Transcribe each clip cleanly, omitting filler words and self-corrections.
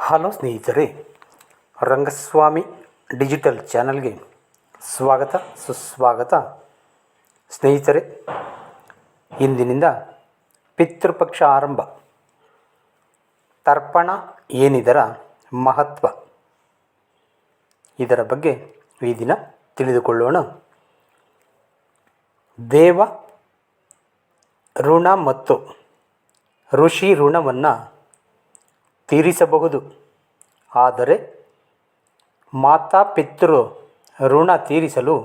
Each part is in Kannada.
ಹಲೋ ಸ್ನೇಹಿತರೆ, ರಂಗಸ್ವಾಮಿ ಡಿಜಿಟಲ್ ಚಾನಲ್ಗೆ ಸ್ವಾಗತ ಸುಸ್ವಾಗತ. ಸ್ನೇಹಿತರೆ, ಇಂದಿನಿಂದ ಪಿತೃಪಕ್ಷ ಆರಂಭ. ತರ್ಪಣ ಏನಿದರ ಮಹತ್ವ, ಇದರ ಬಗ್ಗೆ ಈ ದಿನ ತಿಳಿದುಕೊಳ್ಳೋಣ. ದೇವ ಋಣ ಮತ್ತು ಋಷಿ ಋಣವನ್ನು ತೀರಿಸಬಹುದು, ಆದರೆ ಮಾತಾಪಿತೃ ಋಣ ತೀರಿಸಲು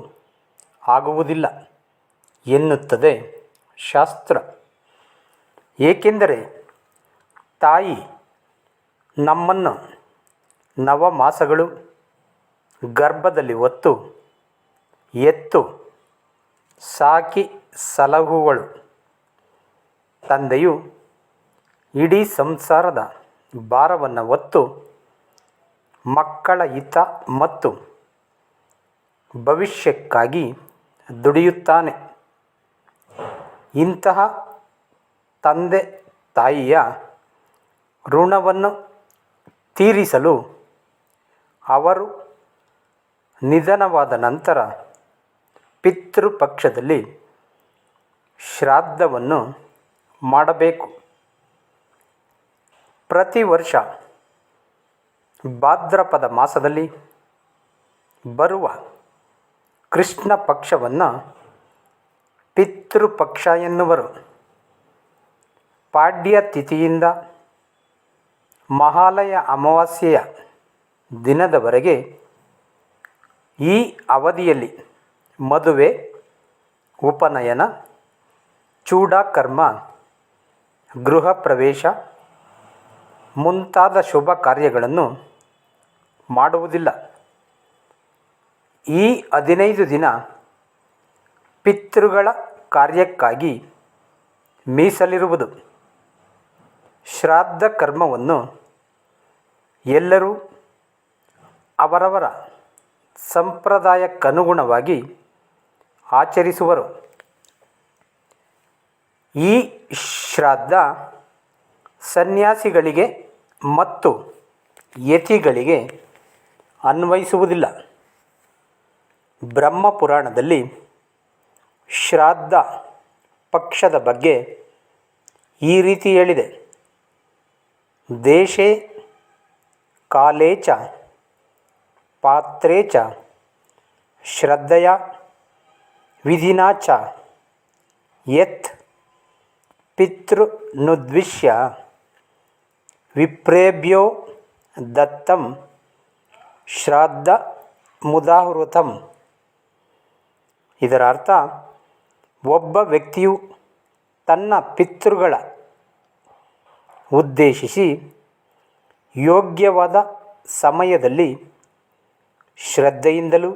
ಆಗುವುದಿಲ್ಲ ಎನ್ನುತ್ತದೆ ಶಾಸ್ತ್ರ. ಏಕೆಂದರೆ ತಾಯಿ ನಮ್ಮನ್ನು 9 ಮಾಸಗಳು ಗರ್ಭದಲ್ಲಿ ಹೊತ್ತು ಎತ್ತು ಸಾಕಿ ಸಲಹುವಳು. ತಂದೆಯು ಇಡೀ ಸಂಸಾರದ ಭಾರವನ್ನು ಹೊತ್ತು ಮಕ್ಕಳ ಹಿತ ಮತ್ತು ಭವಿಷ್ಯಕ್ಕಾಗಿ ದುಡಿಯುತ್ತಾನೆ. ಇಂತಹ ತಂದೆ ತಾಯಿಯ ಋಣವನ್ನು ತೀರಿಸಲು ಅವರು ನಿಧನವಾದ ನಂತರ ಪಿತೃಪಕ್ಷದಲ್ಲಿ ಶ್ರಾದ್ದವನ್ನು ಮಾಡಬೇಕು. ಪ್ರತಿ ವರ್ಷ ಭಾದ್ರಪದ ಮಾಸದಲ್ಲಿ ಬರುವ ಕೃಷ್ಣ ಪಕ್ಷವನ್ನು ಪಿತೃಪಕ್ಷ ಎನ್ನುವರು. ಪಾಡ್ಯ ತಿಥಿಯಿಂದ ಮಹಾಲಯ ಅಮಾವಾಸ್ಯೆಯ ದಿನದವರೆಗೆ ಈ ಅವಧಿಯಲ್ಲಿ ಮದುವೆ, ಉಪನಯನ, ಚೂಡಾಕರ್ಮ, ಗೃಹ ಪ್ರವೇಶ ಮುಂತಾದ ಶುಭ ಕಾರ್ಯಗಳನ್ನು ಮಾಡುವುದಿಲ್ಲ. ಈ 15 ದಿನ ಪಿತೃಗಳ ಕಾರ್ಯಕ್ಕಾಗಿ ಮೀಸಲಿರುವುದು. ಶ್ರಾದ್ದ ಕರ್ಮವನ್ನು ಎಲ್ಲರೂ ಅವರವರ ಸಂಪ್ರದಾಯಕ್ಕನುಗುಣವಾಗಿ ಆಚರಿಸುವರು. ಈ ಶ್ರಾದ್ದ ಸನ್ಯಾಸಿಗಳಿಗೆ ಮತ್ತು ಯತಿಗಳಿಗೆ ಅನ್ವಯಿಸುವುದಿಲ್ಲ. ಬ್ರಹ್ಮಪುರಾಣದಲ್ಲಿ ಶ್ರಾದ್ದ ಪಕ್ಷದ ಬಗ್ಗೆ ಈ ರೀತಿ ಹೇಳಿದೆ. ದೇಶೇ ಕಾಲೇ ಚ ಪಾತ್ರೇ ಚ ಶ್ರದ್ಧೆಯ ವಿಧಿನಾ ಚ ಯತ್ ಪಿತೃನುದ್ವಿಷ್ಯ ವಿಪ್ರೇಭ್ಯೋ ದತ್ತಂ ಶ್ರಾದ್ದ ಮುದಾಹೃತಂ. ಇದರ ಅರ್ಥ, ಒಬ್ಬ ವ್ಯಕ್ತಿಯು ತನ್ನ ಪಿತೃಗಳ ಉದ್ದೇಶಿಸಿ ಯೋಗ್ಯವಾದ ಸಮಯದಲ್ಲಿ ಶ್ರದ್ಧೆಯಿಂದಲೂ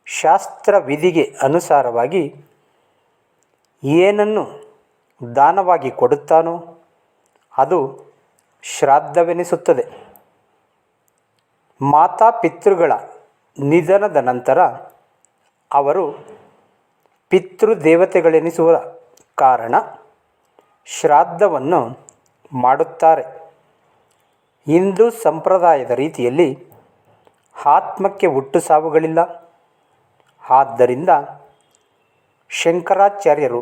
ಶಾಸ್ತ್ರ ವಿಧಿಗೆ ಅನುಸಾರವಾಗಿ ಏನನ್ನು ದಾನವಾಗಿ ಕೊಡುತ್ತಾನೋ ಅದು ಶ್ರಾದ್ದವೆನಿಸುತ್ತದೆ. ಮಾತಾಪಿತೃಗಳ ನಿಧನದ ನಂತರ ಅವರು ಪಿತೃದೇವತೆಗಳೆನಿಸುವ ಕಾರಣ ಶ್ರಾದ್ದವನ್ನು ಮಾಡುತ್ತಾರೆ. ಹಿಂದೂ ಸಂಪ್ರದಾಯದ ರೀತಿಯಲ್ಲಿ ಆತ್ಮಕ್ಕೆ ಹುಟ್ಟು ಸಾವುಗಳಿಲ್ಲ. ಆದ್ದರಿಂದ ಶಂಕರಾಚಾರ್ಯರು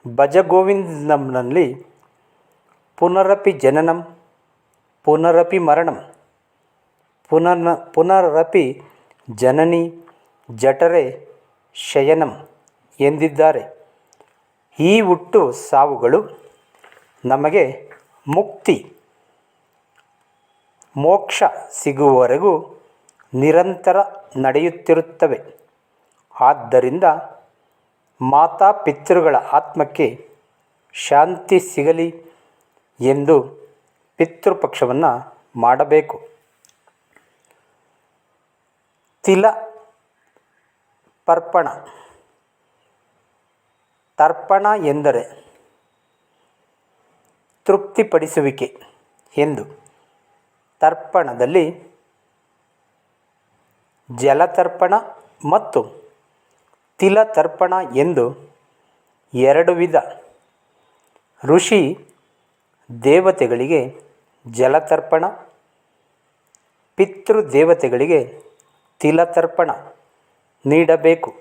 ಭಜಗೋವಿಂದಂನಲ್ಲಿ ಪುನರಪಿ ಜನನಂ ಪುನರಪಿ ಮರಣಂ ಪುನರಪಿ ಜನನಿ ಜಠರೆ ಶಯನಂ ಎಂದಿದ್ದಾರೆ. ಈ ಹುಟ್ಟು ಸಾವುಗಳು ನಮಗೆ ಮುಕ್ತಿ ಮೋಕ್ಷ ಸಿಗುವವರೆಗೂ ನಿರಂತರ ನಡೆಯುತ್ತಿರುತ್ತವೆ. ಆದ್ದರಿಂದ ಮಾತಾಪಿತೃಗಳ ಆತ್ಮಕ್ಕೆ ಶಾಂತಿ ಸಿಗಲಿ ಎಂದು ಪಿತೃಪಕ್ಷವನ್ನು ಮಾಡಬೇಕು. ತಿಲ ಪರ್ಪಣ. ತರ್ಪಣ ಎಂದರೆ ತೃಪ್ತಿಪಡಿಸುವಿಕೆ ಎಂದು. ತರ್ಪಣದಲ್ಲಿ ಜಲತರ್ಪಣ ಮತ್ತು ತಿಲತರ್ಪಣ ಎಂದು 2 ವಿಧ. ಋಷಿ ದೇವತೆಗಳಿಗೆ ಜಲತರ್ಪಣ. ಪಿತೃದೇವತೆಗಳಿಗೆ ತಿಲತರ್ಪಣ ನೀಡಬೇಕು.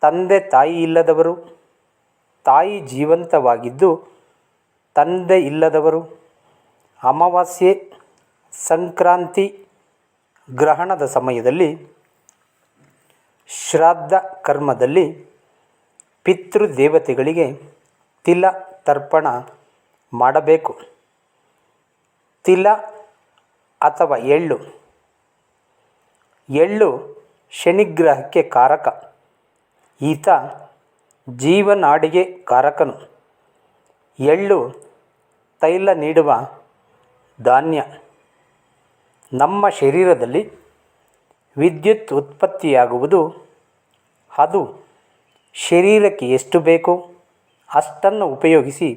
ತಂದೆ ತಾಯಿ ಇಲ್ಲದವರು, ತಾಯಿ ಜೀವಂತವಾಗಿದ್ದು ತಂದೆ ಇಲ್ಲದವರು, ಅಮಾವಾಸ್ಯೆ, ಸಂಕ್ರಾಂತಿ, ಗ್ರಹಣದ ಸಮಯದಲ್ಲಿ, ಶ್ರಾದ್ದ ಕರ್ಮದಲ್ಲಿ ಪಿತೃದೇವತೆಗಳಿಗೆ ತಿಲ ತರ್ಪಣ ಮಾಡಬೇಕು. ತಿಲ ಅಥವಾ ಎಳ್ಳು. ಎಳ್ಳು ಶನಿಗ್ರಹಕ್ಕೆ ಕಾರಕ. ಈತ ಜೀವನಾಡಿಗೆ ಕಾರಕನು. ಎಳ್ಳು ತೈಲ ನೀಡುವ ಧಾನ್ಯ. ನಮ್ಮ ಶರೀರದಲ್ಲಿ ವಿದ್ಯುತ್ ಉತ್ಪತ್ತಿಯಾಗುವುದು ಅದು ಶರೀರಕ್ಕೆ ಎಷ್ಟು ಬೇಕೋ ಅಷ್ಟನ್ನು ಉಪಯೋಗಿಸಿ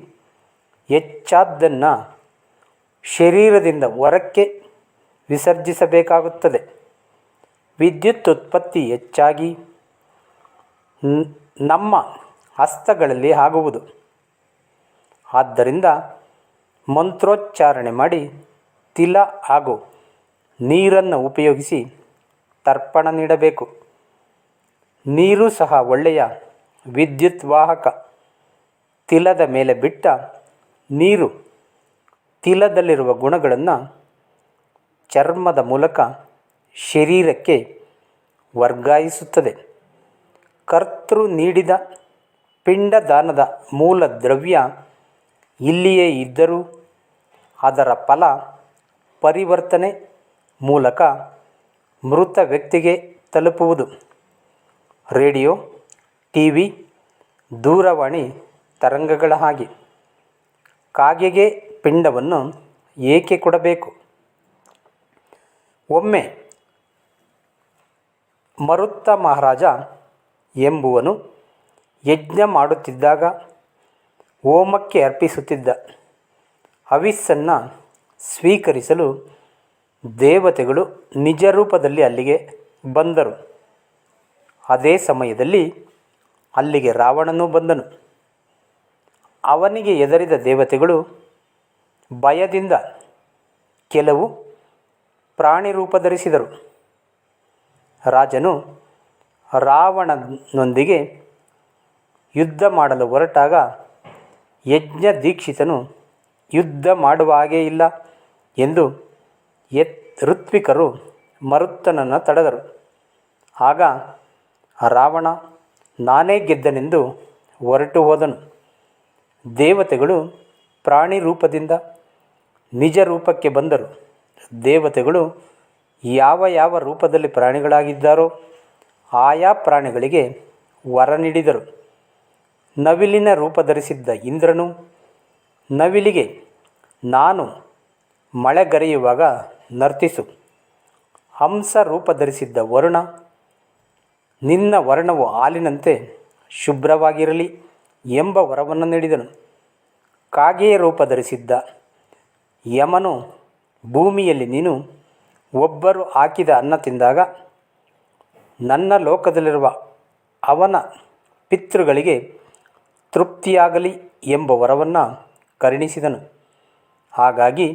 ಹೆಚ್ಚಾದ್ದನ್ನು ಶರೀರದಿಂದ ಹೊರಕ್ಕೆ ವಿಸರ್ಜಿಸಬೇಕಾಗುತ್ತದೆ. ವಿದ್ಯುತ್ ಉತ್ಪತ್ತಿ ಹೆಚ್ಚಾಗಿ ನಮ್ಮ ಹಸ್ತಗಳಲ್ಲಿ ಆಗುವುದು. ಆದ್ದರಿಂದ ಮಂತ್ರೋಚ್ಚಾರಣೆ ಮಾಡಿ ತಿಲ ಹಾಗೂ ನೀರನ್ನು ಉಪಯೋಗಿಸಿ ತರ್ಪಣ ನೀಡಬೇಕು. ನೀರು ಸಹ ಒಳ್ಳೆಯ ವಿದ್ಯುತ್ ವಾಹಕ. ತಿಲದ ಮೇಲೆ ಬಿಟ್ಟ ನೀರು ತಿಲದಲ್ಲಿರುವ ಗುಣಗಳನ್ನು ಚರ್ಮದ ಮೂಲಕ ಶರೀರಕ್ಕೆ ವರ್ಗಾಯಿಸುತ್ತದೆ. ಕರ್ತೃ ನೀಡಿದ ಪಿಂಡದಾನದ ಮೂಲ ದ್ರವ್ಯ ಇಲ್ಲಿಯೇ ಇದ್ದರೂ ಅದರ ಫಲ ಪರಿವರ್ತನೆ ಮೂಲಕ ಮೃತ ವ್ಯಕ್ತಿಗೆ ತಲುಪುವುದು. ರೇಡಿಯೋ, ಟಿವಿ, ದೂರವಾಣಿ ತರಂಗಗಳ ಹಾಗೆ. ಕಾಗೆಗೆ ಪಿಂಡವನ್ನು ಏಕೆ ಕೊಡಬೇಕು? ಒಮ್ಮೆ ಮರುತ್ತ ಮಹಾರಾಜ ಎಂಬುವನು ಯಜ್ಞ ಮಾಡುತ್ತಿದ್ದಾಗ ಹೋಮಕ್ಕೆ ಅರ್ಪಿಸುತ್ತಿದ್ದ ಹವಿಸ್ಸನ್ನು ಸ್ವೀಕರಿಸಲು ದೇವತೆಗಳು ನಿಜ ರೂಪದಲ್ಲಿ ಅಲ್ಲಿಗೆ ಬಂದರು. ಅದೇ ಸಮಯದಲ್ಲಿ ಅಲ್ಲಿಗೆ ರಾವಣನೂ ಬಂದನು. ಅವನಿಗೆ ಹೆದರಿದ ದೇವತೆಗಳು ಭಯದಿಂದ ಕೆಲವು ಪ್ರಾಣಿ ರೂಪ ಧರಿಸಿದರು. ರಾಜನು ರಾವಣನೊಂದಿಗೆ ಯುದ್ಧ ಮಾಡಲು ಹೊರಟಾಗ ಯಜ್ಞ ದೀಕ್ಷಿತನು ಯುದ್ಧ ಮಾಡುವ ಹಾಗೇ ಇಲ್ಲ ಎಂದು ಋತ್ವಿಕರು ಮರುತ್ತನನ್ನು ತಡೆದರು. ಆಗ ರಾವಣ ನಾನೇ ಗೆದ್ದನೆಂದು ಹೊರಟು ಹೋದನು. ದೇವತೆಗಳು ಪ್ರಾಣಿ ರೂಪದಿಂದ ನಿಜ ರೂಪಕ್ಕೆ ಬಂದರು. ದೇವತೆಗಳು ಯಾವ ಯಾವ ರೂಪದಲ್ಲಿ ಪ್ರಾಣಿಗಳಾಗಿದ್ದಾರೋ ಆಯಾ ಪ್ರಾಣಿಗಳಿಗೆ ವರ ನೀಡಿದರು. ನವಿಲಿನ ರೂಪ ಧರಿಸಿದ್ದ ಇಂದ್ರನು ನವಿಲಿಗೆ ನಾನು ಮಳೆಗರೆಯುವಾಗ ನರ್ತಿಸು. ಹಂಸ ರೂಪ ಧರಿಸಿದ್ದ ವರುಣ ನಿನ್ನ ವರ್ಣವು ಹಾಲಿನಂತೆ ಶುಭ್ರವಾಗಿರಲಿ ಎಂಬ ವರವನ್ನು ನೀಡಿದನು. ಕಾಗೆಯ ರೂಪ ಧರಿಸಿದ್ದ ಯಮನು ಭೂಮಿಯಲ್ಲಿ ನೀನು ಒಬ್ಬರು ಹಾಕಿದ ಅನ್ನ ತಿಂದಾಗ ನನ್ನ ಲೋಕದಲ್ಲಿರುವ ಅವನ ಪಿತೃಗಳಿಗೆ ತೃಪ್ತಿಯಾಗಲಿ ಎಂಬ ವರವನ್ನು ಕರುಣಿಸಿದನು. ಹಾಗಾಗಿ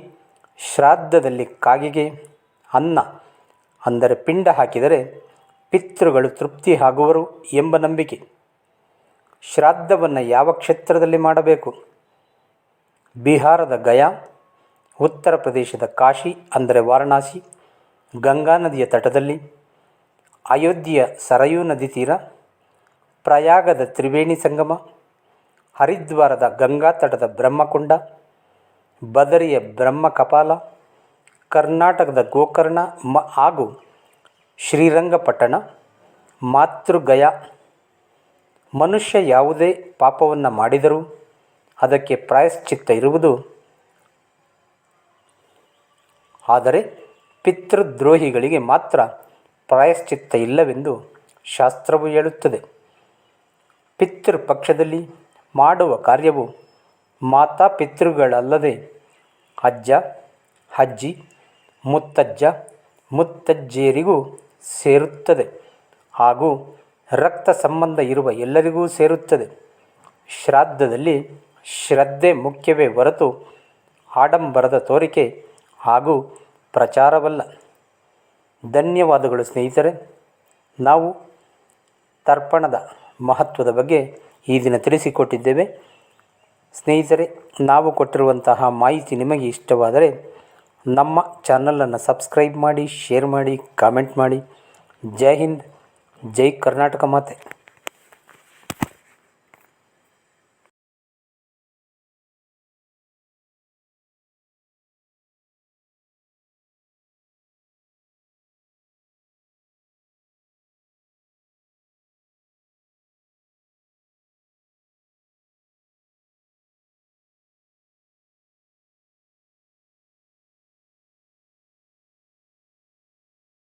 ಶ್ರಾದ್ದದಲ್ಲಿ ಕಾಗೆಗೆ ಅನ್ನ ಅಂದರೆ ಪಿಂಡ ಹಾಕಿದರೆ ಪಿತೃಗಳು ತೃಪ್ತಿ ಆಗುವರು ಎಂಬ ನಂಬಿಕೆ. ಶ್ರಾದ್ದವನ್ನು ಯಾವ ಕ್ಷೇತ್ರದಲ್ಲಿ ಮಾಡಬೇಕು? ಬಿಹಾರದ ಗಯಾ, ಉತ್ತರ ಪ್ರದೇಶದ ಕಾಶಿ ಅಂದರೆ ವಾರಣಾಸಿ, ಗಂಗಾ ನದಿಯ ತಟದಲ್ಲಿ, ಅಯೋಧ್ಯೆಯ ಸರಯೂ ನದಿ ತೀರ, ಪ್ರಯಾಗದ ತ್ರಿವೇಣಿ ಸಂಗಮ, ಹರಿದ್ವಾರದ ಗಂಗಾ ತಟದ ಬ್ರಹ್ಮಕುಂಡ, ಬದರಿಯ ಬ್ರಹ್ಮಕಪಾಲ, ಕರ್ನಾಟಕದ ಗೋಕರ್ಣ ಹಾಗೂ ಶ್ರೀರಂಗಪಟ್ಟಣ, ಮಾತೃಗಯಾ. ಮನುಷ್ಯ ಯಾವುದೇ ಪಾಪವನ್ನು ಮಾಡಿದರೂ ಅದಕ್ಕೆ ಪ್ರಾಯಶ್ಚಿತ್ತ ಇರುವುದು. ಆದರೆ ಪಿತೃದ್ರೋಹಿಗಳಿಗೆ ಮಾತ್ರ ಪ್ರಾಯಶ್ಚಿತ್ತ ಇಲ್ಲವೆಂದು ಶಾಸ್ತ್ರವು ಹೇಳುತ್ತದೆ. ಪಿತೃಪಕ್ಷದಲ್ಲಿ ಮಾಡುವ ಕಾರ್ಯವು ಮಾತಾಪಿತೃಗಳಲ್ಲದೆ ಅಜ್ಜ, ಅಜ್ಜಿ, ಮುತ್ತಜ್ಜ, ಮುತ್ತಜ್ಜಿಯರಿಗೂ ಸೇರುತ್ತದೆ ಹಾಗೂ ರಕ್ತ ಸಂಬಂಧ ಇರುವ ಎಲ್ಲರಿಗೂ ಸೇರುತ್ತದೆ. ಶ್ರಾದ್ದದಲ್ಲಿ ಶ್ರದ್ಧೆ ಮುಖ್ಯವೇ ಹೊರತು ಆಡಂಬರದ ತೋರಿಕೆ ಹಾಗೂ ಪ್ರಚಾರವಲ್ಲ. ಧನ್ಯವಾದಗಳು ಸ್ನೇಹಿತರೆ. ನಾವು ತರ್ಪಣದ ಮಹತ್ವದ ಬಗ್ಗೆ ಈ ದಿನ ತಿಳಿಸಿಕೊಟ್ಟಿದ್ದೇವೆ. ಸ್ನೇಹಿತರೆ, ನಾವು ಕೊಟ್ಟಿರುವಂತಹ ಮಾಹಿತಿ ನಿಮಗೆ ಇಷ್ಟವಾದರೆ ನಮ್ಮ ಚಾನಲನ್ನು ಸಬ್ಸ್ಕ್ರೈಬ್ ಮಾಡಿ, ಶೇರ್ ಮಾಡಿ, ಕಾಮೆಂಟ್ ಮಾಡಿ. ಜೈ ಹಿಂದ್, ಜೈ ಕರ್ನಾಟಕ ಮಾತೆ.